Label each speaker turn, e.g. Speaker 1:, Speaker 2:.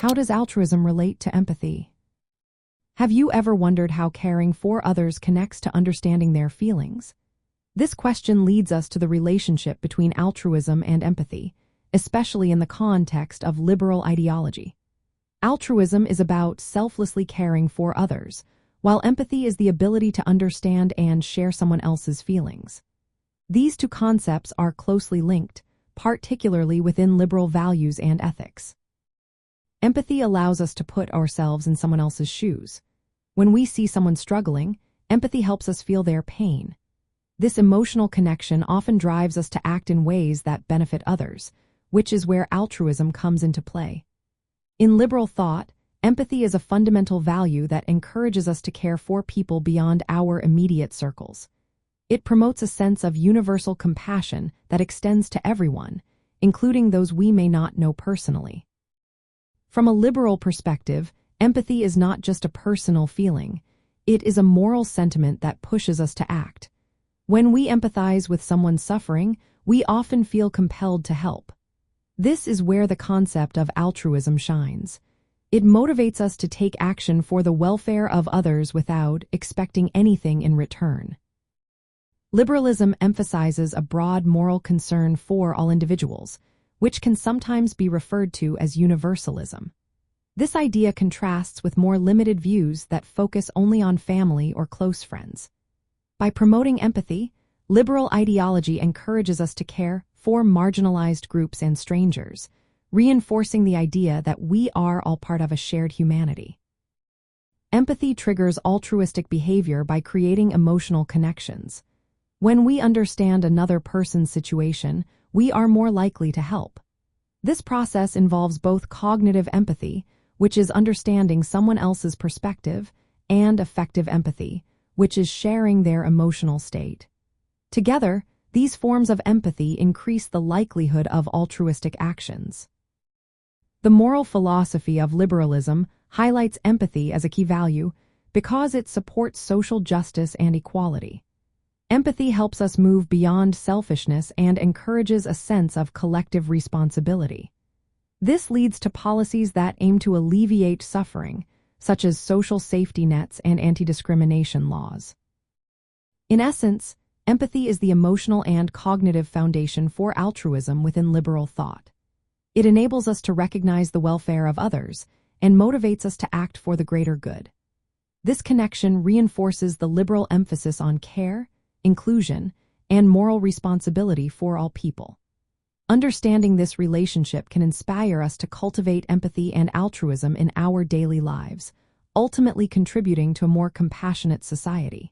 Speaker 1: How does altruism relate to empathy? Have you ever wondered how caring for others connects to understanding their feelings? This question leads us to the relationship between altruism and empathy, especially in the context of liberal ideology. Altruism is about selflessly caring for others, while empathy is the ability to understand and share someone else's feelings. These two concepts are closely linked, particularly within liberal values and ethics. Empathy allows us to put ourselves in someone else's shoes. When we see someone struggling, empathy helps us feel their pain. This emotional connection often drives us to act in ways that benefit others, which is where altruism comes into play. In liberal thought, empathy is a fundamental value that encourages us to care for people beyond our immediate circles. It promotes a sense of universal compassion that extends to everyone, including those we may not know personally. From a liberal perspective, empathy is not just a personal feeling. It is a moral sentiment that pushes us to act. When we empathize with someone suffering, we often feel compelled to help. This is where the concept of altruism shines. It motivates us to take action for the welfare of others without expecting anything in return. Liberalism emphasizes a broad moral concern for all individuals, which can sometimes be referred to as universalism. This idea contrasts with more limited views that focus only on family or close friends. By promoting empathy, liberal ideology encourages us to care for marginalized groups and strangers, reinforcing the idea that we are all part of a shared humanity. Empathy triggers altruistic behavior by creating emotional connections. When we understand another person's situation, we are more likely to help. This process involves both cognitive empathy, which is understanding someone else's perspective, and affective empathy, which is sharing their emotional state. Together, these forms of empathy increase the likelihood of altruistic actions. The moral philosophy of liberalism highlights empathy as a key value because it supports social justice and equality. Empathy helps us move beyond selfishness and encourages a sense of collective responsibility. This leads to policies that aim to alleviate suffering, such as social safety nets and anti-discrimination laws. In essence, empathy is the emotional and cognitive foundation for altruism within liberal thought. It enables us to recognize the welfare of others and motivates us to act for the greater good. This connection reinforces the liberal emphasis on care, inclusion, and moral responsibility for all people. Understanding this relationship can inspire us to cultivate empathy and altruism in our daily lives, ultimately contributing to a more compassionate society.